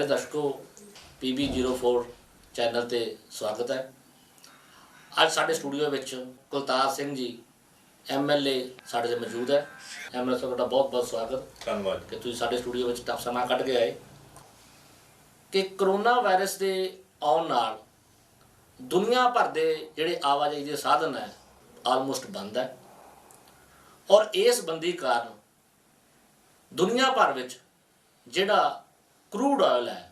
प्यारे दर्शकों PB04 channel ते स्वागत है। अज साडे स्टूडियो विच कुलतार सिंह जी MLA साडे ते मौजूद है। MLA साहब तुहाडा बहुत बहुत स्वागत, धन्यवाद कि तुसीं साडे स्टूडियो विच टफ समा कढ के आए। कि करोना वायरस के आउण नाल दुनिया भर के जिहड़े आवाजाही के साधन है आलमोस्ट बंद है, और इस बंदी कारण दुनिया भर विच जिहड़ा क्रूड ऑयल है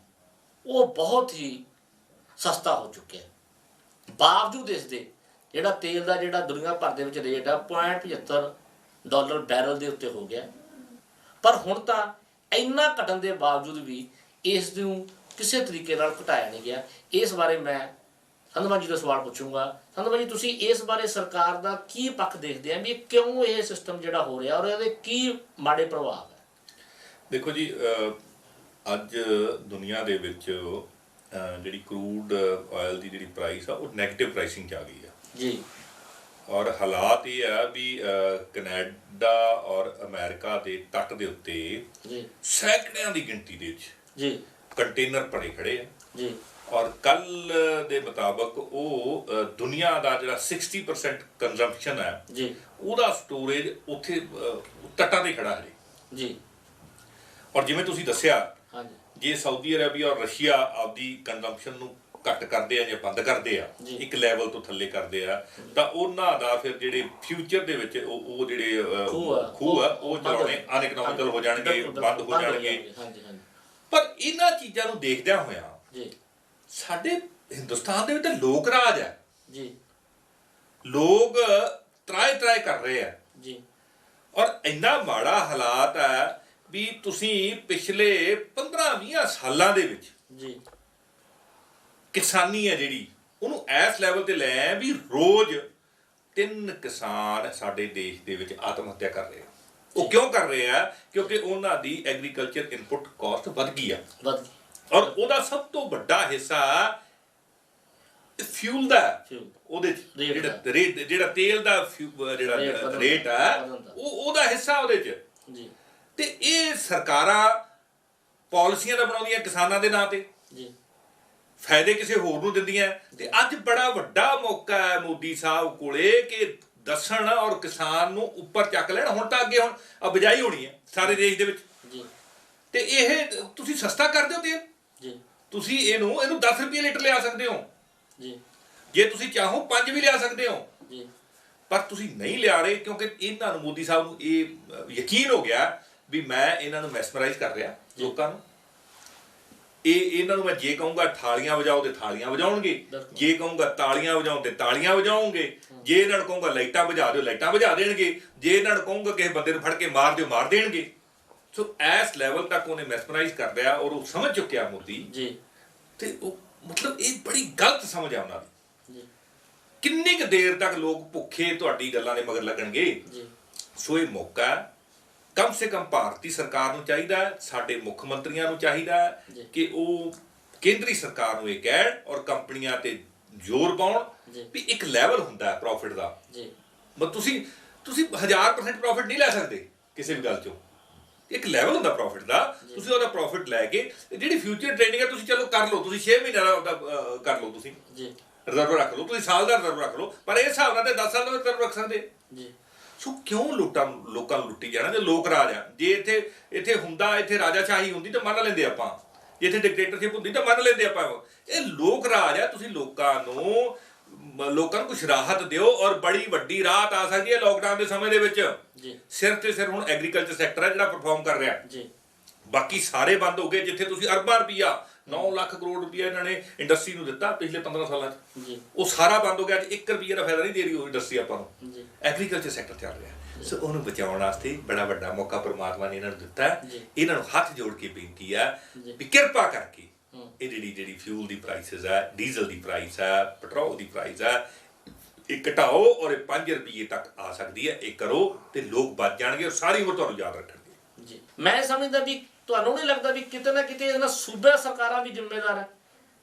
वो बहुत ही सस्ता हो चुका है। बावजूद इसके जिहड़ा तेल का जिहड़ा दुनिया भर दे विच रेट है $0.75 बैरल के उत्ते हो गया, पर हुण तां इन्ना घटन के बावजूद भी इस नूं किसी तरीके नाल घटाया नहीं गया। इस बारे मैं संधवा जी का सवाल पूछूंगा। संधवा जी, तुसीं इस बारे सरकार का की पक्ष देखते हैं भी क्यों ये सिस्टम जिहड़ा हो रहा और इहदे की माड़े प्रभाव है? देखो जी, अज दुनिया दे विच जिहड़ी क्रूड ऑयल की जिहड़ी प्राइस आ वो नैगेटिव प्राइसिंग च आ गई है जी, और हालात ये है भी कनैडा और अमेरिका के तट के उत्ते सैकड़ियां की गिनती दे जी कंटेनर भरे खड़े हैं जी, और कल के मुताबक वो दुनिया का जिहड़ा 60% कंजम्पशन है जी ਉਹਦਾ स्टोरेज उत्थे तटां ते खड़ा है जी। और जिवें तुसीं दस्सिया हाँ जी, जे सऊदी अरेबिया और रशिया आपदी कंजम्पशन ਨੂੰ ਘੱਟ ਕਰਦੇ ਆ ਜਾਂ ਬੰਦ ਕਰਦੇ ਆ, ਇੱਕ ਲੈਵਲ ਤੋਂ ਥੱਲੇ ਕਰਦੇ ਆ, ਤਾਂ ਉਹਨਾਂ ਦਾ ਫਿਰ ਜਿਹੜੇ ਫਿਊਚਰ ਦੇ ਵਿੱਚ ਉਹ ਜਿਹੜੇ ਖੂਹ ਆ ਉਹ ਚਲਾਉਣੇ ਅਨਇਕਨੋਮਿਕਲ ਹੋ ਜਾਣਗੇ, ਬੰਦ ਹੋ ਜਾਣਗੇ। ਪਰ ਇਹਨਾਂ ਚੀਜ਼ਾਂ ਨੂੰ ਦੇਖਦਿਆਂ ਹੋਇਆਂ ਜੀ ਸਾਡੇ ਹਿੰਦੁਸਤਾਨ ਦੇ ਵਿੱਚ ਤਾਂ ਲੋਕ ਰਾਜ ਹੈ ਜੀ, ਲੋਕ ਤਰਾਏ ਕਰ ਰਹੇ ਆ ਜੀ, ਔਰ ਇੰਨਾ ਮਾੜਾ ਹਾਲਾਤ ਹੈ ਵੀ ਤੁਸੀਂ ਪਿਛਲੇ 15-20 ਸਾਲਾਂ ਦੇ ਵਿੱਚ ਜੀ ਕਿਸਾਨੀ ਹੈ ਜਿਹੜੀ ਉਹਨੂੰ ਇਸ ਲੈਵਲ ਤੇ ਲੈ ਆਏ ਵੀ ਰੋਜ਼ 3 ਕਿਸਾਨ ਸਾਡੇ ਦੇਸ਼ ਦੇ ਵਿੱਚ ਆਤਮ ਹੱਤਿਆ ਕਰ ਰਹੇ ਆ। ਉਹ ਕਿਉਂ ਕਰ ਰਹੇ ਆ? ਕਿਉਂਕਿ ਉਹਨਾਂ ਦੀ ਐਗਰੀਕਲਚਰ ਇਨਪੁਟ ਕਾਸਟ ਵੱਧ ਗਈ ਆ, ਔਰ ਉਹਦਾ ਸਭ ਤੋਂ ਵੱਡਾ ਹਿੱਸਾ ਫਿਊਲ ਦਾ। ਉਹਦੇ ਜਿਹੜਾ ਤੇਲ ਦਾ ਜਿਹੜਾ ਰੇਟ ਆ ਉਹਦਾ ਹਿੱਸਾ ਉਹਦੇ ਚ ਜੀ। ਤੇ ਇਹ ਸਰਕਾਰਾਂ ਪਾਲਿਸੀਆਂ ਤਾਂ ਬਣਾਉਂਦੀਆਂ ਕਿਸਾਨਾਂ ਦੇ ਨਾਂ ਤੇ ਜੀ, ਫਾਇਦੇ ਕਿਸੇ ਹੋਰ ਨੂੰ ਦਿੰਦੀਆਂ। ਤੇ ਅੱਜ ਬੜਾ ਵੱਡਾ ਮੌਕਾ ਹੈ ਮੋਦੀ ਸਾਹਿਬ ਕੋਲੇ ਕਿ ਦੱਸਣ ਔਰ ਕਿਸਾਨ ਨੂੰ ਉੱਪਰ ਚੱਕ ਲੈਣ। ਹੁਣ ਤਾਂ ਅੱਗੇ ਹੁਣ ਬਿਜਾਈ ਹੋਣੀ ਹੈ ਸਾਰੇ ਦੇਸ਼ ਦੇ ਵਿੱਚ ਜੀ, ਤੇ ਇਹ ਤੁਸੀਂ ਸਸਤਾ ਕਰ ਦਿਓ ਤੇਲ ਜੀ, ਤੁਸੀਂ ਇਹਨੂੰ 10 ਰੁਪਏ ਲੀਟਰ ਲਿਆ ਸਕਦੇ ਹੋ ਜੀ, ਜੇ ਤੁਸੀਂ ਚਾਹੋ 5 ਵੀ ਲਿਆ ਸਕਦੇ ਹੋ, ਜੀ। ਪਰ ਤੁਸੀਂ ਨਹੀਂ ਲਿਆ ਰਹੇ ਕਿਉਂਕਿ ਇਹਨਾਂ ਨੂੰ ਮੋਦੀ ਸਾਹਿਬ ਨੂੰ ਇਹ ਯਕੀਨ ਹੋ ਗਿਆ ਵੀ ਮੈਂ ਇਹਨਾਂ ਨੂੰ ਮੈਸਮਰਾਈਜ਼ ਕਰ ਰਿਹਾ ਲੋਕਾਂ ਨੂੰ। ਇਹਨਾਂ ਨੂੰ ਮੈਂ ਜੇ ਕਹੂੰਗਾ ਥਾਲੀਆਂ ਵਜਾਓ ਤੇ ਥਾਲੀਆਂ ਵਜਾਉਣਗੇ, ਜੇ ਕਹੂੰਗਾ ਤਾਲੀਆਂ ਵਜਾਓ ਤੇ ਤਾਲੀਆਂ ਵਜਾਉਣਗੇ, ਜੇ ਇਹਨਾਂ ਨੂੰ ਕਹੂੰਗਾ ਲਾਈਟਾਂ ਬੁਝਾ ਦਿਓ ਲਾਈਟਾਂ ਬੁਝਾ ਦੇਣਗੇ, ਜੇ ਇਹਨਾਂ ਨੂੰ ਕਹੂੰਗਾ ਕਿਸੇ ਬੰਦੇ ਨੂੰ ਫੜ ਕੇ ਮਾਰ ਦਿਓ ਮਾਰ ਦੇਣਗੇ। ਸੋ ਇਸ ਲੈਵਲ ਤੱਕ ਉਹਨੇ ਮੈਸਮਰਾਈਜ਼ ਕਰ ਲਿਆ ਔਰ ਉਹ ਸਮਝ ਚੁੱਕਿਆ ਮੋਦੀ ਜੀ। ਤੇ ਉਹ ਮਤਲਬ ਇਹ ਬੜੀ ਗਲਤ ਸਮਝ ਆ ਉਹਨਾਂ ਦੀ। ਜੀ, ਕਿੰਨੀ ਕੁ ਦੇਰ ਤੱਕ ਲੋਕ ਭੁੱਖੇ ਤੁਹਾਡੀ ਗੱਲਾਂ ਦੇ ਮਗਰ ਲੱਗਣਗੇ? ਜੀ। ਸੋ ਇਹ ਮੌਕਾ ਕਮ ਸੇ ਕਮ ਭਾਰਤੀ ਸਰਕਾਰ ਨੂੰ ਚਾਹੀਦਾ ਹੈ, ਸਾਡੇ ਮੁੱਖ ਮੰਤਰੀਆਂ ਨੂੰ ਚਾਹੀਦਾ ਹੈ ਕਿ ਉਹ ਕੇਂਦਰੀ ਸਰਕਾਰ ਨੂੰ ਇਹ ਕਹਿਣ ਔਰ ਕੰਪਨੀਆਂ ਤੇ ਜ਼ੋਰ ਪਾਉਣ ਵੀ ਇੱਕ ਲੈਵਲ ਹੁੰਦਾ ਹੈ ਪ੍ਰੋਫਿਟ ਦਾ। ਮਤਲਬ ਤੁਸੀਂ 1000% ਪ੍ਰੋਫਿਟ ਨਹੀਂ ਲੈ ਸਕਦੇ ਕਿਸੇ ਵੀ ਗੱਲ ਚੋਂ। ਇੱਕ ਲੈਵਲ ਹੁੰਦਾ ਪ੍ਰੋਫਿਟ ਦਾ, ਤੁਸੀਂ ਉਹਦਾ ਪ੍ਰੋਫਿਟ ਲੈ ਕੇ ਜਿਹੜੀ ਫਿਊਚਰ ਟ੍ਰੇਡਿੰਗ ਹੈ ਤੁਸੀਂ ਚਲੋ ਕਰ ਲਓ, ਤੁਸੀਂ 6 ਮਹੀਨਿਆਂ ਦਾ ਉਹਦਾ ਕਰ ਲਓ, ਤੁਸੀਂ ਰਿਜ਼ਰਵ ਰੱਖ ਲਓ, ਤੁਸੀਂ ਸਾਲ ਦਾ ਰਿਜ਼ਰਵ ਰੱਖ ਲਓ, ਪਰ ਇਹ ਹਿਸਾਬ ਨਾਲ ਤੇ 10 ਸਾਲ ਦਾ ਰਿਜ਼ਰਵ ਰੱਖ ਸਕਦੇ। ਸੋ ਕਿਉਂ ਲੋਕਾਂ ਨੂੰ ਲੁੱਟੀ ਜਾਣਾ? ਜੇ ਲੋਕ ਰਾਜ ਆ, ਜੇ ਇੱਥੇ ਹੁੰਦਾ, ਇੱਥੇ ਰਾਜਾਸ਼ਾਹੀ ਹੁੰਦੀ ਤਾਂ ਮੰਨ ਲੈਂਦੇ ਆਪਾਂ, ਜੇ ਇੱਥੇ ਡਿਕਟੇਟਰਸ਼ਿਪ ਹੁੰਦੀ ਤਾਂ ਮੰਨ ਲੈਂਦੇ ਆਪਾਂ। ਇਹ ਲੋਕ ਰਾਜ ਆ, ਤੁਸੀਂ ਲੋਕਾਂ ਨੂੰ ਕੁਛ ਰਾਹਤ ਦਿਓ ਔਰ ਬੜੀ ਵੱਡੀ ਰਾਹਤ ਆ ਸਕਦੀ ਹੈ ਲੋਕਡਾਊਨ ਦੇ ਸਮੇਂ ਦੇ ਵਿੱਚ। ਸਿਰਫ ਤੇ ਸਿਰਫ ਹੁਣ ਐਗਰੀਕਲਚਰ ਸੈਕਟਰ ਹੈ ਜਿਹੜਾ ਪਰਫਾਰਮ ਕਰ ਰਿਹਾ, ਬਾਕੀ ਸਾਰੇ ਬੰਦ ਹੋ ਗਏ। ਜਿੱਥੇ ਤੁਸੀਂ ਅਰਬਾਂ ਰੁਪਈਆ 9 ਲੱਖ ਕਰੋੜ ਰੁਪਈਆ ਇਹਨਾਂ ਨੇ ਇੰਡਸਟਰੀ ਨੂੰ ਦਿੱਤਾ ਪਿਛਲੇ 15 ਸਾਲਾਂ 'ਚ, ਉਹ ਸਾਰਾ ਬੰਦ ਹੋ ਗਿਆ। ਅੱਜ 1 ਰੁਪਈਏ ਦਾ ਫਾਇਦਾ ਨਹੀਂ ਦੇ ਰਹੀ ਉਹ ਇੰਡਸਟਰੀ ਆਪਾਂ ਨੂੰ। ਐਗਰੀਕਲਚਰ ਸੈਕਟਰ ਚੱਲ ਰਿਹਾ, ਸੋ ਉਹਨੂੰ ਬਚਾਉਣ ਵਾਸਤੇ ਬੜਾ ਵੱਡਾ ਮੌਕਾ ਪਰਮਾਤਮਾ ਨੇ ਇਹਨਾਂ ਨੂੰ ਦਿੱਤਾ। ਇਹਨਾਂ ਨੂੰ ਹੱਥ ਜੋੜ ਕੇ ਬੇਨਤੀ ਆ ਵੀ ਕਿਰਪਾ ਕਰਕੇ ਇਹ ਜਿਹੜੀ ਫਿਊਲ ਦੀ ਪ੍ਰਾਈਸਿਸ ਆ, ਡੀਜ਼ਲ ਦੀ ਪ੍ਰਾਈਸ ਆ, ਪੈਟਰੋਲ ਦੀ ਪ੍ਰਾਈਸ ਆ, ਇਹ ਘਟਾਓ ਔਰ ਇਹ 5 ਰੁਪਈਏ ਤੱਕ ਆ ਸਕਦੀ ਹੈ। ਇਹ ਕਰੋ ਤੇ ਲੋਕ ਬਚ ਜਾਣਗੇ ਔਰ ਸਾਰੀ ਉਮਰ ਤੁਹਾਨੂੰ ਯਾਦ ਰੱਖਣਗੇ। ਜੀ, ਮੈਂ ਸਮਝਦਾ ਵੀ ਤੁਹਾਨੂੰ ਨਹੀਂ ਲੱਗਦਾ ਵੀ ਕਿਤੇ ਨਾ ਕਿਤੇ ਇਹਨਾਂ ਸੂਬਾ ਸਰਕਾਰਾਂ ਵੀ ਜ਼ਿੰਮੇਦਾਰ ਹੈ?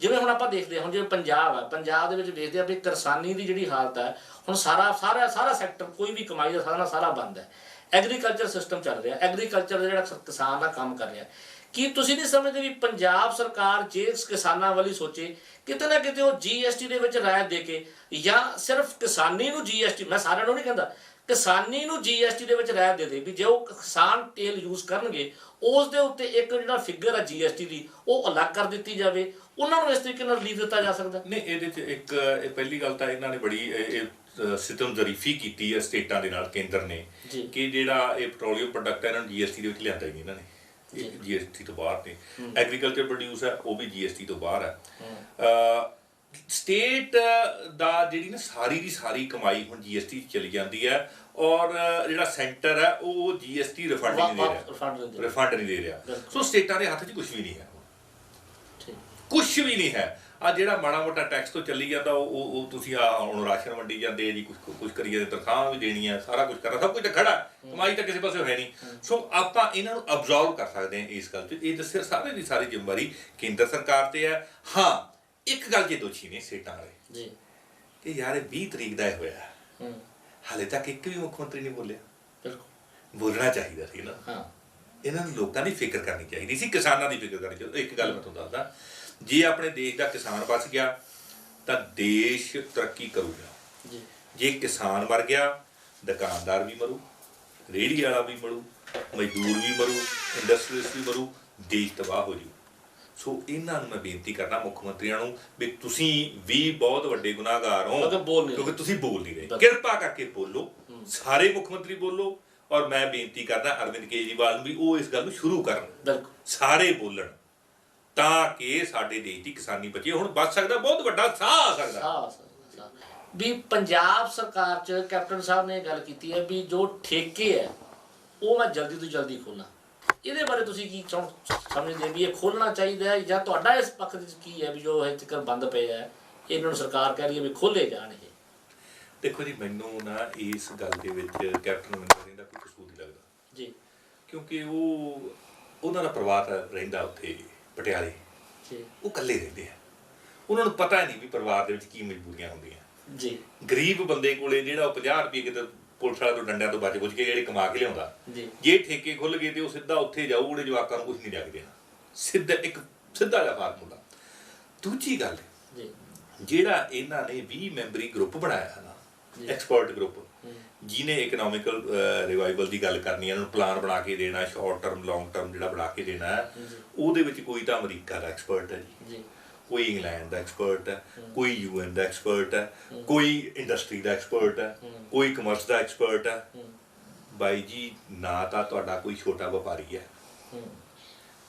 ਜਿਵੇਂ ਹੁਣ ਆਪਾਂ ਦੇਖਦੇ ਹਾਂ, ਹੁਣ ਜਿਵੇਂ ਪੰਜਾਬ ਹੈ, ਪੰਜਾਬ ਦੇ ਵਿੱਚ ਦੇਖਦੇ ਆ ਵੀ ਕਿਸਾਨੀ ਦੀ ਜਿਹੜੀ ਹਾਲਤ ਹੈ, ਹੁਣ ਸਾਰਾ ਸੈਕਟਰ ਕੋਈ ਵੀ ਕਮਾਈ ਦਾ ਸਾਰਾ ਬੰਦ ਹੈ। ਐਗਰੀਕਲਚਰ ਸਿਸਟਮ ਚੱਲ ਰਿਹਾ, ਐਗਰੀਕਲਚਰ ਦਾ ਜਿਹੜਾ ਕਿਸਾਨ ਦਾ ਕੰਮ ਕਰ ਰਿਹਾ, ਕੀ ਤੁਸੀਂ ਨਹੀਂ ਸਮਝਦੇ ਵੀ ਪੰਜਾਬ ਸਰਕਾਰ ਜੇ ਕਿਸਾਨਾਂ ਵਾਲੀ ਸੋਚੇ ਕਿਤੇ ਨਾ ਕਿਤੇ ਉਹ GST ਦੇ ਵਿੱਚ ਰਾਇਤ ਦੇ ਕੇ ਜਾਂ ਸਿਰਫ ਕਿਸਾਨੀ ਨੂੰ GST, ਮੈਂ ਸਾਰਿਆਂ ਨੂੰ ਨਹੀਂ ਕਹਿੰਦਾ, ਕਿਸਾਨੀ ਨੂੰ GST ਦੇ ਵਿੱਚ ਰਾਇਤ ਦੇ ਦੇ ਵੀ ਜੇ ਉਹ ਕਿਸਾਨ ਤੇਲ ਯੂਜ਼ ਕਰਨਗੇ ਉਸ ਦੇ ਉੱਤੇ ਇੱਕ ਜਿਹੜਾ ਫਿਗਰ ਹੈ GST ਦੀ ਉਹ ਅਲੱਗ ਕਰ ਦਿੱਤੀ ਜਾਵੇ, ਉਹਨਾਂ ਨੂੰ ਇਸ ਤਰੀਕੇ ਨਾਲ ਰਿਲੀਫ ਦਿੱਤਾ ਜਾ ਸਕਦਾ। ਨਹੀਂ, ਇਹਦੇ 'ਚ ਇੱਕ ਪਹਿਲੀ ਗੱਲ ਤਾਂ ਇਹਨਾਂ ਨੇ ਬੜੀ ਸਿਤਮ ਜ਼ਰੀਫੀ ਕੀਤੀ ਹੈ ਸਟੇਟਾਂ ਦੇ ਨਾਲ, ਕੇਂਦਰ ਨੇ, ਕਿ ਜਿਹੜਾ ਇਹ ਪੈਟਰੋਲੀਅਮ ਪ੍ਰੋਡਕਟ ਹੈ ਇਹਨਾਂ ਨੂੰ GST ਦੇ ਵਿੱਚ ਲਿਆਂਦਾ ਹੀ ਨਹੀਂ ਇਹਨਾਂ ਨੇ, ਇਹ GST ਤੋਂ ਬਾਹਰ ਨੇ। ਐਗਰੀਕਲਚਰ ਪ੍ਰੋਡਿਊਸ ਹੈ ਉਹ ਵੀ GST ਤੋਂ ਬਾਹਰ ਹੈ। ਸਟੇਟ ਦਾ ਜਿਹੜੀ ਨਾ ਸਾਰੀ ਦੀ ਸਾਰੀ ਕਮਾਈ ਹੁਣ GST 'ਚ ਚਲੀ ਜਾਂਦੀ ਹੈ, ਔਰ ਜਿਹੜਾ ਸੈਂਟਰ ਹੈ ਉਹ GST ਰਿਫੰਡ ਨਹੀਂ ਦੇ ਰਿਹਾ। ਸੋ ਸਟੇਟਾਂ ਦੇ ਹੱਥ 'ਚ ਕੁਝ ਵੀ ਨਹੀਂ ਹੈ, ਕੁਝ ਵੀ ਨਹੀਂ ਹੈ। ਆ ਜਿਹੜਾ ਮਾੜਾ ਮੋਟਾ ਟੈਕਸ ਤੋਂ ਚੱਲੀ ਜਾਂਦਾ ਉਹ ਤੁਸੀਂ ਆ ਹੁਣ ਰਾਸ਼ਨ ਵੰਡੀ ਜਾਂਦੇ ਆ ਜੀ, ਕੁਝ ਕਰੀ ਜਾਂਦੇ, ਤਨਖਾਹਾਂ ਵੀ ਦੇਣੀਆਂ, ਸਾਰਾ ਕੁਝ ਕਰਨਾ, ਸਭ ਕੁਝ ਤਾਂ ਖੜਾ, ਕਮਾਈ ਤਾਂ ਕਿਸੇ ਪਾਸੇ ਹੈ ਨਹੀਂ। ਸੋ ਆਪਾਂ ਇਹਨਾਂ ਨੂੰ ਅਬਜ਼ਰਵ ਕਰ ਸਕਦੇ ਹਾਂ ਇਸ ਗੱਲ 'ਚ। ਇਹ ਦੱਸਿਆ ਸਾਰੇ ਦੀ ਸਾਰੀ ਜ਼ਿੰਮੇਵਾਰੀ ਕੇਂਦਰ ਸਰਕਾਰ ਤੇ ਹੈ। ਹਾਂ, ਇੱਕ ਗੱਲ ਜੇ ਦੋਸ਼ੀ ਨੇ ਸਟੇਟਾਂ ਵਾਲੇ ਕਿ ਯਾਰ ਇਹ 20 ਤਰੀਕ ਦਾ ਹੋਇਆ, ਹਾਲੇ ਤੱਕ ਇੱਕ ਵੀ ਮੁੱਖ ਮੰਤਰੀ ਨਹੀਂ ਬੋਲਿਆ। ਬੋਲਣਾ ਚਾਹੀਦਾ ਸੀ ਨਾ, ਇਹਨਾਂ ਨੂੰ ਲੋਕਾਂ ਦੀ ਫਿਕਰ ਕਰਨੀ ਚਾਹੀਦੀ ਸੀ, ਕਿਸਾਨਾਂ ਦੀ ਫਿਕਰ ਕਰਨੀ ਚਾਹੀਦੀ। ਇੱਕ ਗੱਲ ਮੈਂ ਤੁਹਾਨੂੰ ਦੱਸਦਾ, ਜੇ ਆਪਣੇ ਦੇਸ਼ ਦਾ ਕਿਸਾਨ ਬਚ ਗਿਆ ਤਾਂ ਦੇਸ਼ ਤਰੱਕੀ ਕਰੂਗਾ। ਜੇ ਕਿਸਾਨ ਮਰ ਗਿਆ ਦੁਕਾਨਦਾਰ ਵੀ ਮਰੂ, ਰੇਹੜੀ ਵਾਲਾ ਵੀ ਮਰੂ, ਮਜ਼ਦੂਰ ਵੀ ਮਰੂ, ਇੰਡਸਟਰੀਅਲਿਸਟ ਵੀ ਮਰੂ, ਦੇਸ਼ ਤਬਾਹ ਹੋ ਜੂ। ਸੋ ਇਹਨਾਂ ਨੂੰ ਮੈਂ ਬੇਨਤੀ ਕਰਨਾ ਮੁੱਖ ਮੰਤਰੀਆਂ ਨੂੰ ਵੀ ਤੁਸੀਂ ਵੀ ਬਹੁਤ ਵੱਡੇ ਗੁਨਾਹਗਾਰ ਹੋ ਕਿਉਂਕਿ ਤੁਸੀਂ ਬੋਲ ਨਹੀਂ ਰਹੇ। ਕਿਰਪਾ ਕਰਕੇ ਬੋਲੋ, ਸਾਰੇ ਮੁੱਖ ਮੰਤਰੀ ਬੋਲੋ, ਔਰ ਮੈਂ ਬੇਨਤੀ ਕਰਦਾ ਅਰਵਿੰਦ ਕੇਜਰੀਵਾਲ ਨੂੰ ਵੀ ਉਹ ਇਸ ਗੱਲ ਨੂੰ ਸ਼ੁਰੂ ਕਰਨ, ਸਾਰੇ ਬੋਲਣ, ਤਾਂ ਕਿ ਸਾਡੇ ਦੇਸ਼ ਦੀ ਕਿਸਾਨੀ ਬਚੇ। ਹੁਣ ਬਚ ਸਕਦਾ, ਬਹੁਤ ਵੱਡਾ ਸਾਹ ਆ ਸਕਦਾ। ਵੀ ਪੰਜਾਬ ਸਰਕਾਰ 'ਚ ਕੈਪਟਨ ਸਾਹਿਬ ਨੇ ਗੱਲ ਕੀਤੀ ਹੈ ਵੀ ਜੋ ਠੇਕੇ ਹੈ ਉਹ ਮੈਂ ਜਲਦੀ ਤੋਂ ਜਲਦੀ ਖੋਲ੍ਹਾਂ, ਇਹਦੇ ਬਾਰੇ ਤੁਸੀਂ ਕੀ ਸਮਝਦੇ ਵੀ ਇਹ ਖੋਲ੍ਹਣਾ ਚਾਹੀਦਾ ਹੈ, ਜਾਂ ਤੁਹਾਡਾ ਇਸ ਪੱਖ ਵਿੱਚ ਕੀ ਹੈ ਵੀ ਜੋ ਹਜੇ ਤੱਕ ਬੰਦ ਪਿਆ ਹੈ ਇਹਨਾਂ ਨੂੰ ਸਰਕਾਰ ਕਹਿ ਰਹੀ ਹੈ ਵੀ ਖੋਲ੍ਹੇ ਜਾਣ? ਇਹ ਦੇਖੋ ਜੀ, ਮੈਨੂੰ ਨਾ ਇਸ ਗੱਲ ਦੇ ਵਿੱਚ ਕੈਪਟਨ ਅਮਰਿੰਦਰ ਸਿੰਘ ਦਾ ਕੋਈ ਕਸੂਰ ਨਹੀਂ ਲੱਗਦਾ ਜੀ, ਕਿਉਂਕਿ ਉਹਨਾਂ ਦਾ ਪਰਿਵਾਰ ਰਹਿੰਦਾ ਉੱਥੇ ਪਟਿਆਲੇ, ਉਹ ਇਕੱਲੇ ਰਹਿੰਦੇ ਆ, ਉਹਨਾਂ ਨੂੰ ਪਤਾ ਨਹੀਂ ਵੀ ਪਰਿਵਾਰ ਦੇ ਵਿੱਚ ਕੀ ਮਜਬੂਰੀਆਂ ਹੁੰਦੀਆਂ ਜੀ। ਗਰੀਬ ਬੰਦੇ ਕੋਲੇ ਜਿਹੜਾ ਉਹ 50 ਰੁਪਏ ਕਿਤੇ ਪੁਲਿਸ ਵਾਲੇ ਤੋਂ ਡੰਡਿਆਂ ਤੋਂ ਬਚ ਬੁੱਝ ਕੇ ਜਿਹੜੇ ਕਮਾ ਕੇ ਲਿਆਉਂਦਾ, ਜੇ ਠੇਕੇ ਖੁੱਲ ਗਏ ਤੇ ਉਹ ਸਿੱਧਾ ਉੱਥੇ ਜਾਊ, ਉਹਨੇ ਜਵਾਕਾਂ ਨੂੰ ਕੁਝ ਨਹੀਂ ਲੱਗ ਦੇਣਾ, ਸਿੱਧਾ ਜਿਹਾ ਫਾਰਮੂਲਾ। ਦੂਜੀ ਗੱਲ, ਜਿਹੜਾ ਇਹਨਾਂ ਨੇ 20 ਮੈਂਬਰੀ ਗਰੁੱਪ ਬਣਾਇਆ ਨਾ, ਐਕਸਪਰਟ ਗਰੁੱਪ, ਜਿਹਨੇ ਇਕਨੋਮਿਕਲ ਰਿਵਾਈਵਲ ਦੀ ਗੱਲ ਕਰਨੀ, ਇਹਨਾਂ ਨੂੰ ਪਲਾਨ ਬਣਾ ਕੇ ਦੇਣਾ, ਸ਼ਾਰਟ ਟਰਮ ਲੌਂਗ ਟਰਮ ਜਿਹੜਾ ਬਣਾ ਕੇ ਦੇਣਾ, ਉਹਦੇ ਵਿੱਚ ਕੋਈ ਤਾਂ ਅਮਰੀਕਾ ਦਾ ਐਕਸਪਰਟ ਹੈ ਜੀ, ਕੋਈ ਇੰਗਲੈਂਡ ਦਾ ਐਕਸਪਰਟ ਹੈ, ਕੋਈ UN ਦਾ ਐਕਸਪਰਟ ਹੈ, ਕੋਈ ਇੰਡਸਟਰੀ ਦਾ ਐਕਸਪਰਟ ਹੈ, ਕੋਈ ਕਮਰਸ ਦਾ ਐਕਸਪਰਟ ਹੈ। ਬਾਈ ਜੀ, ਨਾ ਤਾਂ ਤੁਹਾਡਾ ਕੋਈ ਛੋਟਾ ਵਪਾਰੀ ਹੈ,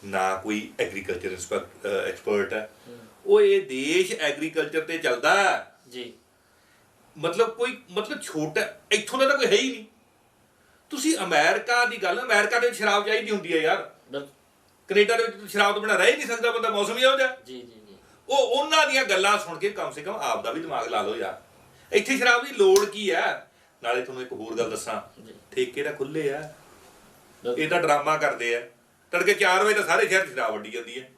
ਨਾ ਕੋਈ ਐਗਰੀਕਲਚਰ ਐਕਸਪਰਟ ਹੈ। ਉਹ ਇਹ ਦੇਸ਼ ਐਗਰੀਕਲਚਰ ਤੇ ਚੱਲਦਾ ਜੀ, ਮਤਲਬ ਛੋਟਾ ਇੱਥੋਂ ਦਾ ਤਾਂ ਕੋਈ ਹੈ ਹੀ ਨਹੀਂ। ਤੁਸੀਂ ਅਮਰੀਕਾ ਦੀ ਗੱਲ, ਅਮਰੀਕਾ ਦੇ ਵਿੱਚ ਸ਼ਰਾਬ ਚਾਹੀਦੀ ਹੁੰਦੀ ਹੈ ਯਾਰ, ਕੈਨੇਡਾ ਦੇ ਵਿੱਚ ਸ਼ਰਾਬ ਤੋਂ ਬਿਨਾਂ ਰਹਿ ਹੀ ਨਹੀਂ ਸਕਦਾ ਬੰਦਾ, ਮੌਸਮ ਹੀ ਇਹੋ ਜਿਹਾ। ਉਹ ਉਹਨਾਂ ਦੀਆਂ ਗੱਲਾਂ ਸੁਣ ਕੇ ਕਮ ਸੇ ਕਮ ਆਪ ਦਾ ਵੀ ਦਿਮਾਗ ਲਾ ਲਓ ਯਾਰ, ਇੱਥੇ ਸ਼ਰਾਬ ਦੀ ਲੋੜ ਕੀ ਹੈ। ਨਾਲੇ ਤੁਹਾਨੂੰ ਇੱਕ ਹੋਰ ਗੱਲ ਦੱਸਾਂ, ਠੇਕੇ ਤਾਂ ਖੁੱਲੇ ਆ, ਇਹ ਤਾਂ ਡਰਾਮਾ ਕਰਦੇ ਆ, ਤੜਕੇ 4 ਵਜੇ ਤਾਂ ਸਾਰੇ ਸ਼ਹਿਰ 'ਚ ਸ਼ਰਾਬ ਵੰਡੀ ਜਾਂਦੀ ਹੈ।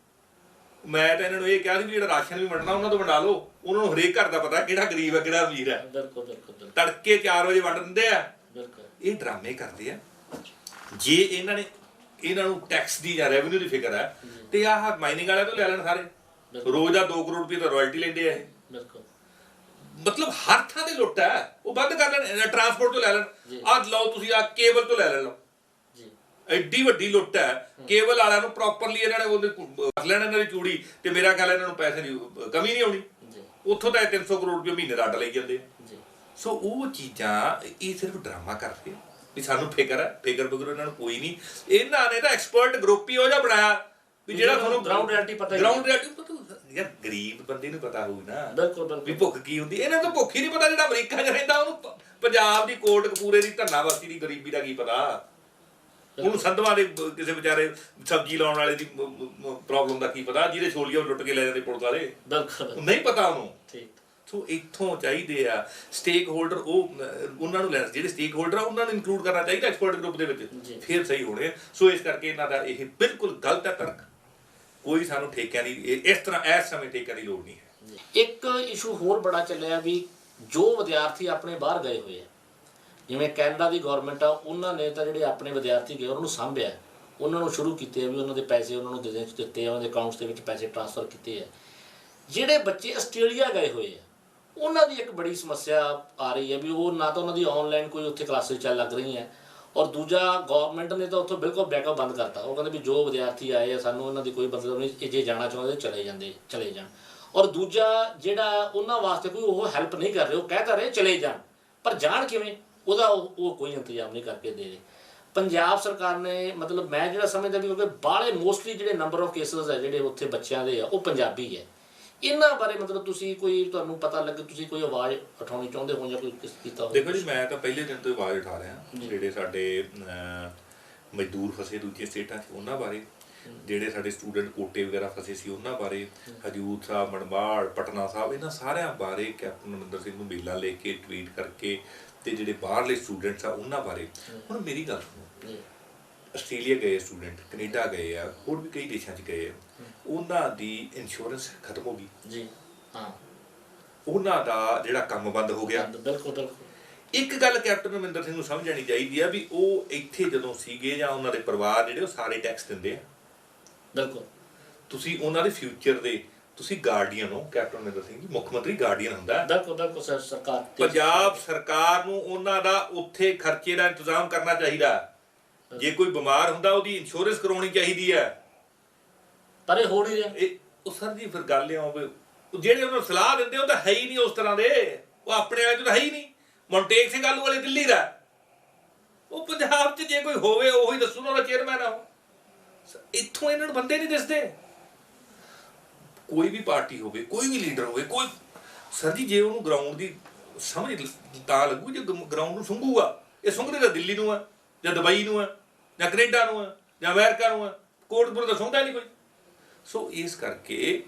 ਮੈਂ ਤਾਂ ਇਹਨਾਂ ਨੂੰ ਇਹ ਕਿਹਾ ਸੀ ਵੀ ਜਿਹੜਾ ਰਾਸ਼ਨ ਵੀ ਵੰਡਣਾ ਉਹਨਾਂ ਤੋਂ ਵੰਡਾ ਲਓ, ਉਹਨਾਂ ਨੂੰ ਹਰੇਕ ਘਰ ਦਾ ਪਤਾ ਕਿਹੜਾ ਗਰੀਬ ਹੈ ਕਿਹੜਾ ਅਮੀਰ ਹੈ, ਤੜਕੇ 4 ਵਜੇ ਵੰਡ ਦਿੰਦੇ ਆ। ਇਹ ਡਰਾਮੇ ਕਰਦੇ ਆ। ਜੇ ਇਹਨਾਂ ਨੂੰ ਟੈਕਸ ਦੀ ਜਾਂ ਰੈਵਨਿਊ ਦੀ ਫਿਕਰ ਹੈ ਤੇ ਆਹ ਮਾਈਨਿੰਗ ਵਾਲਿਆਂ ਤੋਂ ਲੈ ਲੈਣ ਸਾਰੇ, ਰੋਜ਼ ਦਾ 2 ਕਰੋੜ ਰੁਪਏ ਤਾਂ ਰਾਇਲਟੀ ਲੈਂਦੇ ਆ ਇਹ। ਮਤਲਬ ਹਰ ਥਾਂ ਤੇ ਲੁੱਟ ਹੈ, ਉਹ ਬੰਦ ਕਰ ਲੈਣ, ਟਰਾਂਸਪੋਰਟ ਤੋਂ ਲੈ ਲੈਣ, ਆਹ ਲਓ ਤੁਸੀਂ ਆਹ ਕੇਬਲ ਤੋਂ ਲੈ ਲਓ, ਐਡੀ ਵੱਡੀ ਲੁੱਟ ਹੈ। ਕੇਬਲ ਵਾਲਿਆਂ ਨੂੰ ਪ੍ਰੋਪਰਲੀ ਇਹਨਾਂ ਨੇ ਉਹਦੇ ਕਰ ਲੈਣਾ ਇਹਨਾਂ ਦੀ ਚੂੜੀ, ਤੇ ਮੇਰਾ ਖਿਆਲ ਇਹਨਾਂ ਨੂੰ ਪੈਸੇ ਦੀ ਕਮੀ ਨਹੀਂ ਆਉਣੀ, ਉੱਥੋਂ ਤਾਂ 300 ਕਰੋੜ ਰੁਪਏ ਮਹੀਨੇ ਦਾ ਅੱਡ ਲਈ ਜਾਂਦੇ ਆ। ਸੋ ਉਹ ਚੀਜ਼ਾਂ ਇਹ ਸਿਰਫ ਡਰਾਮਾ ਕਰਦੇ ਵੀ ਸਾਨੂੰ ਫਿਕਰ ਹੈ, ਫਿਕਰ ਇਹਨਾਂ ਨੂੰ ਕੋਈ ਨਹੀਂ। ਇਹਨਾਂ ਨੇ ਤਾਂ ਐਕਸਪਰਟ ਗਰੁੱਪ ਹੀ ਉਹ ਜਿਹਾ ਬਣਾਇਆ ਵੀ ਜਿਹੜਾ ਤੁਹਾਨੂੰ ਗਰਾਊਂਡ ਰਿਐਲਿਟੀ ਪਤਾ, ਯਾਰ ਗਰੀਬ ਬੰਦੇ ਨੂੰ ਪਤਾ ਹੋਊ ਨਾ ਵੀ ਭੁੱਖ ਕੀ ਹੁੰਦੀ। ਇਹਨਾਂ ਨੂੰ ਭੁੱਖ ਹੀ ਨਹੀਂ ਪਤਾ, ਜਿਹੜਾ ਅਮਰੀਕਾ 'ਚ ਰਹਿੰਦਾ ਉਹਨੂੰ ਪੰਜਾਬ ਦੀ ਕੋਟਕਪੂਰੇ ਦੀ ਧੰਨਾਵਾਸੀ ਦੀ ਗਰੀਬੀ ਦਾ ਕੀ ਪਤਾ, ਉਹਨੂੰ ਸੰਧਵਾਂ ਦੇ ਕਿਸੇ ਵਿਚਾਰੇ ਸਬਜ਼ੀ ਲਾਉਣ ਵਾਲੇ ਦੀ ਪ੍ਰੋਬਲਮ ਦਾ ਕੀ ਪਤਾ, ਜਿਹਦੇ ਛੋਲੀਆਂ ਲੁੱਟ ਕੇ ਲੈ ਜਾਂਦੇ ਪੁਲਿਸ ਵਾਲੇ, ਨਹੀਂ ਪਤਾ ਉਹਨੂੰ। ਸੋ ਇੱਥੋਂ ਚਾਹੀਦੇ ਆ ਸਟੇਕ ਹੋਲਡਰ, ਉਹਨਾਂ ਨੂੰ ਲੈਣਾ, ਜਿਹੜੇ ਸਟੇਕ ਹੋਲਡਰ ਆ ਉਹਨਾਂ ਨੂੰ ਇਨਕਲੂਡ ਕਰਨਾ ਚਾਹੀਦਾ ਐਕਸਪਰਟ ਗਰੁੱਪ ਦੇ ਵਿੱਚ, ਫਿਰ ਸਹੀ ਹੋਣੇ। ਸੋ ਇਸ ਕਰਕੇ ਇਹਨਾਂ ਦਾ ਇਹ ਬਿਲਕੁਲ ਗਲਤ ਹੈ ਤਰਕ। ਕੋਈ ਸਾਨੂੰ ਠੇਕਿਆਂ ਦੀ ਇਸ ਤਰ੍ਹਾਂ ਇਸ ਸਮੇਂ ਠੇਕਿਆਂ ਦੀ ਲੋੜ ਨਹੀਂ ਹੈ। ਇੱਕ ਇਸ਼ੂ ਹੋਰ ਬੜਾ ਚੱਲਿਆ ਵੀ ਜੋ ਵਿਦਿਆਰਥੀ ਆਪਣੇ ਬਾਹਰ ਗਏ ਹੋਏ ਆ, ਜਿਵੇਂ ਕੈਨੇਡਾ ਦੀ ਗੌਰਮੈਂਟ ਆ, ਉਹਨਾਂ ਨੇ ਤਾਂ ਜਿਹੜੇ ਆਪਣੇ ਵਿਦਿਆਰਥੀ ਗਏ ਉਹਨਾਂ ਨੂੰ ਸਾਂਭਿਆ, ਉਹਨਾਂ ਨੂੰ ਸ਼ੁਰੂ ਕੀਤੇ ਆ ਵੀ ਉਹਨਾਂ ਦੇ ਪੈਸੇ ਉਹਨਾਂ ਨੂੰ ਦਿੱਤੇ ਆ, ਉਹਨਾਂ ਦੇ ਅਕਾਊਂਟਸ ਦੇ ਵਿੱਚ ਪੈਸੇ ਟ੍ਰਾਂਸਫਰ ਕੀਤੇ ਆ। ਜਿਹੜੇ ਬੱਚੇ ਆਸਟ੍ਰੇਲੀਆ ਗਏ ਹੋਏ ਆ ਉਹਨਾਂ ਦੀ ਇੱਕ ਬੜੀ ਸਮੱਸਿਆ ਆ ਰਹੀ ਹੈ ਵੀ ਉਹ ਨਾ ਤਾਂ ਉਹਨਾਂ ਦੀ ਆਨਲਾਈਨ ਕੋਈ ਉੱਥੇ ਕਲਾਸਿਸ ਚੱਲ ਲੱਗ ਰਹੀਆਂ, ਔਰ ਦੂਜਾ ਗਵਰਨਮੈਂਟ ਨੇ ਤਾਂ ਉੱਥੋਂ ਬਿਲਕੁਲ ਬੈਕਅਪ ਬੰਦ ਕਰਤਾ। ਉਹ ਕਹਿੰਦੇ ਵੀ ਜੋ ਵਿਦਿਆਰਥੀ ਆਏ ਆ ਸਾਨੂੰ ਉਹਨਾਂ ਦੀ ਕੋਈ ਮਤਲਬ ਨਹੀਂ, ਇਹ ਜੇ ਜਾਣਾ ਚਾਹੁੰਦੇ ਚਲੇ ਜਾਣ। ਔਰ ਦੂਜਾ ਜਿਹੜਾ ਉਹਨਾਂ ਵਾਸਤੇ ਕੋਈ ਉਹ ਹੈਲਪ ਨਹੀਂ ਕਰ ਰਹੇ, ਉਹ ਕਹਿ ਤਾਂ ਰਹੇ ਚਲੇ ਜਾਣ, ਪਰ ਜਾਣ ਕਿਵੇਂ ਉਹਦਾ ਉਹ ਕੋਈ ਇੰਤਜ਼ਾਮ ਨਹੀਂ ਕਰਕੇ ਦੇ ਰਹੇ। ਪੰਜਾਬ ਸਰਕਾਰ ਨੇ ਮਤਲਬ ਮੈਂ ਜਿਹੜਾ ਸਮਝਦਾ ਵੀ ਕਿਉਂਕਿ ਬਾਹਲੇ ਮੋਸਟਲੀ ਜਿਹੜੇ ਨੰਬਰ ਆਫ ਕੇਸਿਸ ਹੈ ਜਿਹੜੇ ਉੱਥੇ ਬੱਚਿਆਂ ਦੇ ਆ ਉਹ ਪੰਜਾਬੀ ਹੈ। ਇਹਨਾਂ ਬਾਰੇ ਮਤਲਬ ਤੁਸੀਂ ਕੋਈ ਤੁਹਾਨੂੰ ਪਤਾ ਲੱਗੇ, ਤੁਸੀਂ ਕੋਈ ਆਵਾਜ਼ ਉਠਾਉਣੀ ਚਾਹੁੰਦੇ ਹੋ ਜਾਂ ਕੋਈ ਕੀਤਾ ਹੋਵੇ? ਦੇਖੋ ਜੀ, ਮੈਂ ਤਾਂ ਪਹਿਲੇ ਦਿਨ ਤੋਂ ਹੀ ਆਵਾਜ਼ ਉਠਾ ਰਿਹਾ ਜਿਹੜੇ ਸਾਡੇ ਮਜ਼ਦੂਰ ਫਸੇ ਦੂਜੇ ਸਟੇਟਾਂ 'ਚ ਉਹਨਾਂ ਬਾਰੇ, ਜਿਹੜੇ ਸਾਡੇ ਸਟੂਡੈਂਟ ਕੋਟੇ ਵਗੈਰਾ ਫਸੇ ਸੀ ਉਹਨਾਂ ਬਾਰੇ, ਹਜੂਰ ਸਾਹਿਬ, ਮਨਵਾੜ, ਪਟਨਾ ਸਾਹਿਬ, ਇਹਨਾਂ ਸਾਰਿਆਂ ਬਾਰੇ ਕੈਪਟਨ ਅਮਰਿੰਦਰ ਸਿੰਘ ਨੂੰ ਮੇਲਾਂ ਲੈ ਕੇ ਟਵੀਟ ਕਰਕੇ, ਤੇ ਜਿਹੜੇ ਬਾਹਰਲੇ ਸਟੂਡੈਂਟਸ ਆ ਉਹਨਾਂ ਬਾਰੇ। ਹੁਣ ਮੇਰੀ ਗੱਲ ਸੁਣੋ, ਆਸਟ੍ਰੇਲੀਆ ਗਏ ਸਟੂਡੈਂਟ, ਕੈਨੇਡਾ ਗਏ ਆ, ਹੋਰ ਵੀ ਕਈ ਦੇਸ਼ਾਂ 'ਚ ਗਏ ਆ, ਉਹਨਾਂ ਦੀ ਇੰਸ਼ੋਰੈਂਸ ਖਤਮ ਹੋ ਗਈ ਜੀ, ਹਾਂ, ਉਹਨਾਂ ਦਾ ਜਿਹੜਾ ਕੰਮ ਬੰਦ ਹੋ ਗਿਆ। ਬਿਲਕੁਲ ਬਿਲਕੁਲ। ਇੱਕ ਗੱਲ ਕੈਪਟਨ ਅਮਰਿੰਦਰ ਸਿੰਘ ਨੂੰ ਸਮਝ ਆਉਣੀ ਚਾਹੀਦੀ ਆ ਵੀ ਉਹ ਇੱਥੇ ਜਦੋਂ ਸੀਗੇ ਜਾਂ ਉਹਨਾਂ ਦੇ ਪਰਿਵਾਰ ਜਿਹੜੇ ਉਹ ਸਾਰੇ ਟੈਕਸ ਦਿੰਦੇ ਆ। ਬਿਲਕੁਲ। ਤੁਸੀਂ ਉਹਨਾਂ ਦੇ ਫਿਊਚਰ ਦੇ ਤੁਸੀਂ ਗਾਰਡੀਅਨ ਹੋ। ਕੈਪਟਨ ਅਮਰਿੰਦਰ ਸਿੰਘ ਜੀ ਮੁੱਖ ਮੰਤਰੀ ਗਾਰਡੀਅਨ ਹੁੰਦਾ। ਬਿਲਕੁਲ ਬਿਲਕੁਲ ਸਰ। ਸਰਕਾਰ ਪੰਜਾਬ ਸਰਕਾਰ ਨੂੰ ਉਹਨਾਂ ਦਾ ਉੱਥੇ ਖਰਚੇ ਦਾ ਇੰਤਜ਼ਾਮ ਕਰਨਾ ਚਾਹੀਦਾ। ਜੇ ਕੋਈ ਬਿਮਾਰ ਹੁੰਦਾ ਉਹਦੀ ਇੰਸ਼ੋਰੈਂਸ ਕਰਾਉਣੀ ਚਾਹੀਦੀ ਹੈ, ਪਰ ਇਹ ਹੋ ਨਹੀਂ ਰਿਹਾ। ਉਹ ਸਰ ਜੀ ਫਿਰ ਗੱਲ ਇਹ ਹੋਵੇ, ਜਿਹੜੇ ਉਹਨਾਂ ਨੂੰ ਸਲਾਹ ਦਿੰਦੇ ਉਹ ਤਾਂ ਹੈ ਹੀ ਨਹੀਂ ਉਸ ਤਰ੍ਹਾਂ ਦੇ, ਉਹ ਆਪਣੇ ਵਾਲੇ ਚ ਤਾਂ ਹੈ ਹੀ ਨਹੀਂ। ਮੌਂਟੇਕ ਸਿੰਘ ਆਲੂ ਵਾਲੇ ਦਿੱਲੀ ਦਾ, ਉਹ ਪੰਜਾਬ 'ਚ ਜੇ ਕੋਈ ਹੋਵੇ ਉਹੀ ਦੱਸੂ ਨਾ ਉਹਦਾ ਚੇਅਰਮੈਨ ਆ। ਇੱਥੋਂ ਇਹਨਾਂ ਨੂੰ ਬੰਦੇ ਨਹੀਂ ਦਿਸਦੇ। ਕੋਈ ਵੀ ਪਾਰਟੀ ਹੋਵੇ, ਕੋਈ ਵੀ ਲੀਡਰ ਹੋਵੇ, ਕੋਈ ਸਰ ਜੀ ਜੇ ਉਹਨੂੰ ਗਰਾਊਂਡ ਦੀ ਸਮਝ ਤਾਂ ਲੱਗੂ ਜੇ ਗਰਾਊਂਡ ਨੂੰ ਸੁੰਘੂਗਾ। ਇਹ ਸੁੰਘਦੇ ਤਾਂ ਦਿੱਲੀ ਨੂੰ ਆ, ਜਾਂ ਦੁਬਈ ਨੂੰ ਆ, ਜਾਂ ਕੈਨੇਡਾ ਨੂੰ ਆ, ਜਾਂ ਅਮਰੀਕਾ ਨੂੰ ਆ, ਕੋਟਪੁਰ ਤਾਂ ਸੁਣਦਾ ਨਹੀਂ ਕੋਈ। ਸੋ ਇਸ ਕਰਕੇ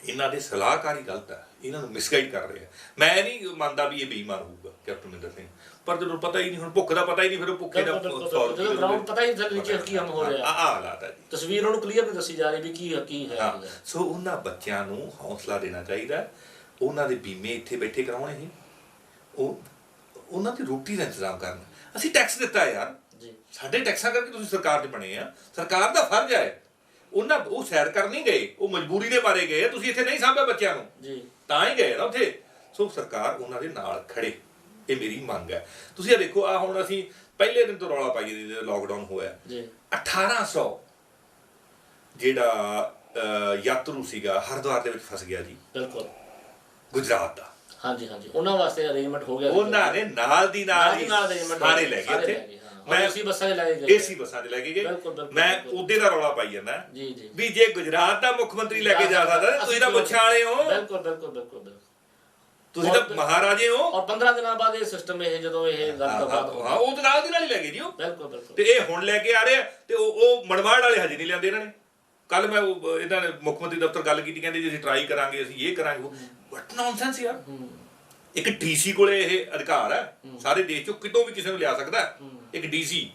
ਇਹਨਾਂ ਦੇ ਸਲਾਹਕਾਰ ਹੀ ਗਲਤ ਆ, ਇਹਨਾਂ ਨੂੰ ਮਿਸਗਾਈਡ ਕਰ ਰਹੇ ਆ। ਮੈਂ ਨਹੀਂ ਮੰਨਦਾ ਵੀ ਇਹ ਬੇਈਮਾਨ ਹੋਊਗਾ ਕੈਪਟਨ ਅਮਰਿੰਦਰ ਸਿੰਘ, ਪਰ ਜਦੋਂ ਪਤਾ ਹੀ ਨਹੀਂ, ਹੁਣ ਭੁੱਖ ਦਾ ਪਤਾ ਹੀ ਨਹੀਂ, ਫਿਰ ਉਹ ਭੁੱਖੇ ਦਾ ਗਰਾਊਂਡ ਪਤਾ ਹੀ ਨੀਚੇ ਕੀ ਕੰਮ ਹੋ ਰਿਹਾ। ਆਹ ਹਾਲਾਤ ਆ ਜੀ, ਤਸਵੀਰ ਉਹਨੂੰ ਕਲੀਅਰ ਨਹੀਂ ਦੱਸੀ ਜਾ ਰਹੀ ਵੀ ਕੀ ਹੈ। ਸੋ ਉਹਨਾਂ ਬੱਚਿਆਂ ਨੂੰ ਹੌਸਲਾ ਦੇਣਾ ਚਾਹੀਦਾ। ਉਹਨਾਂ ਦੇ ਬੀਮੇ ਇੱਥੇ ਬੈਠੇ ਕਰਾਉਣ, ਇਹ ਉਹ ਉਹਨਾਂ ਦੀ ਰੋਟੀ ਦਾ ਇੰਤਜ਼ਾਮ ਕਰਨ। ਅਸੀਂ ਟੈਕਸ ਦਿੱਤਾ ਯਾਰ, ਸਾਡੇ ਟੈਕਸਾਂ ਕਰਕੇ ਤੁਸੀਂ ਸਰਕਾਰ ਦੇ ਬਣੇ ਆ, ਸਰਕਾਰ ਦਾ ਫਰਜ਼ ਹੈ। ਉਹ ਸੈਰ ਕਰਨ ਨਹੀਂ ਗਏ, ਉਹ ਮਜਬੂਰੀ ਦੇ ਮਾਰੇ ਗਏ। ਤੁਸੀਂ ਇੱਥੇ ਨਹੀਂ ਸਾਂਭਿਆ ਬੱਚਿਆਂ ਨੂੰ, ਤਾਂ ਹੀ ਗਏ ਨਾ ਉੱਥੇ। ਸੋ ਸਰਕਾਰ ਉਹਨਾਂ ਦੇ ਨਾਲ ਖੜੇ, ਇਹ ਮੇਰੀ ਮੰਗ ਹੈ। ਤੁਸੀਂ ਇਹ ਦੇਖੋ, ਆ ਹੁਣ ਅਸੀਂ ਪਹਿਲੇ ਦਿਨ ਤੋਂ ਰੌਲਾ ਪਾਈਏ ਜਦੋਂ ਲਾਕਡਾਊਨ ਹੋਇਆ, 1800 ਜਿਹੜਾ ਯਾਤਰੂ ਸੀਗਾ ਹਰਿਦੁਆਰ ਦੇ ਵਿੱਚ ਫਸ ਗਿਆ ਜੀ। ਬਿਲਕੁਲ, ਗੁਜਰਾਤ ਦਾ। ਹਾਂਜੀ, ਉਹਨਾਂ ਵਾਸਤੇ ਅਰੇਂਜਮੈਂਟ ਹੋ ਗਿਆ। ਉਹਨਾਂ ਨੇ ਨਾਲ ਦੀ ਨਾਲ ਸਾਰੇ ਲੈ ਗਏ ਉੱਥੇ। ਮੈਂ ਏਸੀ ਬੱਸਾਂ 'ਚ ਲੈ ਕੇ ਗਏ। ਮੈਂ ਉਹਦੇ ਦਾ ਰੌਲਾ ਪਾਈ ਜਾਂਦਾ ਵੀ ਜੇ ਗੁਜਰਾਤ ਦਾ ਮੁੱਖ ਮੰਤਰੀ ਲੈ ਕੇ ਜਾ ਸਕਦਾ, ਤੁਸੀਂ ਤਾਂ ਮੁੱਛਾਂ ਵਾਲੇ ਹੋ। ਬਿਲਕੁਲ। ਤੁਸੀਂ ਤਾਂ ਮਹਾਰਾਜੇ ਹੋ। ਔਰ 15 ਦਿਨਾਂ ਬਾਅਦ ਇਹ ਸਿਸਟਮ ਜਦੋਂ ਇਹ ਗੱਲ ਤੋਂ ਬਾਅਦ ਉਹ ਤਾਂ ਨਾਲ ਦੀ ਨਾਲ ਹੀ ਲੈ ਗਏ ਜੀ ਉਹ। ਬਿਲਕੁਲ। ਤੇ ਇਹ ਹੁਣ ਲੈ ਕੇ ਆ ਰਹੇ ਆ, ਤੇ ਉਹ ਮਨਵਾੜ ਵਾਲੇ ਹਜੇ ਨਹੀਂ ਲਿਆਂਦੇ ਇਹਨਾਂ ਨੇ। ਕੱਲ ਮੈਂ ਇਹਨਾਂ ਨੇ ਮੁੱਖ ਮੰਤਰੀ ਦਫ਼ਤਰ ਗੱਲ ਕੀਤੀ, ਕਹਿੰਦੇ ਜੀ ਅਸੀਂ ਟਰਾਈ ਕਰਾਂਗੇ, ਅਸੀਂ ਇਹ ਕਰਾਂਗੇ। ਵਟ ਨੌਨਸੈਂਸ ਯਾਰ। ਇੱਕ ਡੀਸੀ ਕੋਲੇ ਇਹ ਅਧਿਕਾਰ ਹੈ, ਸਾਰੇ ਦੇਸ਼ ਚੋਂ ਕਿਤੋਂ ਵੀ ਕਿਸੇ ਨੂੰ ਲਿਆ ਸਕਦਾ। ਇੱਕ ਡੀਸੀ,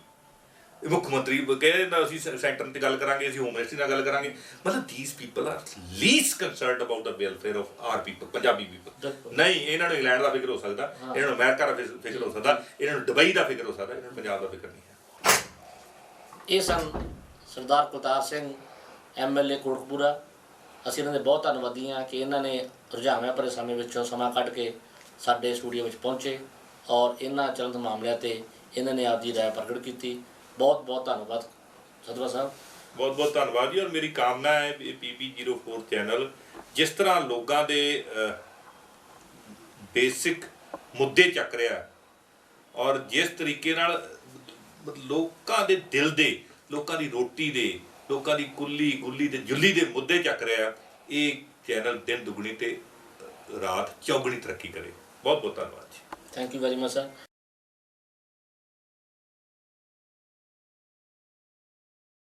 ਮੁੱਖ ਮੰਤਰੀ ਕਹਿੰਦੇ ਅਸੀਂ ਸੈਂਟਰ ਤੇ ਗੱਲ ਕਰਾਂਗੇ, ਅਸੀਂ ਹੋਮ ਮਿਨਿਸਟਰੀ ਨਾਲ ਗੱਲ ਕਰਾਂਗੇ। ਮਤਲਬ these people are least concerned about the welfare of our people, Punjabi people। ਨਹੀਂ, ਇਹਨਾਂ ਨੂੰ ਇੰਗਲੈਂਡ ਦਾ ਫਿਕਰ ਹੋ ਸਕਦਾ, ਇਹਨਾਂ ਨੂੰ ਅਮਰੀਕਾ ਦਾ ਫਿਕਰ ਹੋ ਸਕਦਾ, ਇਹਨਾਂ ਨੂੰ ਦੁਬਈ ਦਾ ਫਿਕਰ ਹੋ ਸਕਦਾ, ਇਹਨਾਂ ਨੂੰ ਪੰਜਾਬ ਦਾ ਫਿਕਰ ਨਹੀਂ ਹੈ। ਇਹ ਸਨ ਸਰਦਾਰ ਕੁਲਤਾਰ ਸਿੰਘ, MLA ਕੋਟਕਪੂਰਾ। ਅਸੀਂ ਇਹਨਾਂ ਦੇ ਬਹੁਤ ਧੰਨਵਾਦੀ ਹਾਂ ਕਿ ਇਹਨਾਂ ਨੇ ਰੁਝਾਵਾਂ ਭਰੇ ਸਮੇਂ ਵਿੱਚੋਂ ਸਮਾਂ ਕੱਢ ਕੇ ਸਾਡੇ ਸਟੂਡੀਓ ਵਿੱਚ ਪਹੁੰਚੇ ਔਰ ਇਹਨਾਂ ਚਲੰਦ ਮਾਮਲਿਆਂ ਤੇ ਇਹਨਾਂ ਨੇ ਆਪਦੀ ਰਾਏ ਪ੍ਰਗਟ ਕੀਤੀ। ਬਹੁਤ ਬਹੁਤ ਧੰਨਵਾਦ ਸਦਵਾ ਸਾਹਿਬ। ਬਹੁਤ ਬਹੁਤ ਧੰਨਵਾਦ ਜੀ। ਔਰ ਮੇਰੀ ਕਾਮਨਾ ਹੈ ਵੀ PB04 ਚੈਨਲ ਜਿਸ ਤਰ੍ਹਾਂ ਲੋਕਾਂ ਦੇ ਬੇਸਿਕ ਮੁੱਦੇ ਚੱਕ ਰਿਹਾ, ਔਰ ਜਿਸ ਤਰੀਕੇ ਨਾਲ ਲੋਕਾਂ ਦੇ ਦਿਲ ਦੇ, ਲੋਕਾਂ ਦੀ ਰੋਟੀ ਦੇ, ਲੋਕਾਂ ਦੀ ਕੁੱਲੀ ਗੁੱਲੀ ਤੇ ਜੁੱਲੀ ਦੇ ਮੁੱਦੇ ਚੱਕ ਰਿਹਾ, ਇਹ ਚੈਨਲ ਦਿਨ ਦੁਗਣੀ ਤੇ ਰਾਤ ਚੌਗਣੀ ਤਰੱਕੀ ਕਰੇ। ਬਹੁਤ ਬਹੁਤ ਧੰਨਵਾਦ ਜੀ। Thank you very much sir.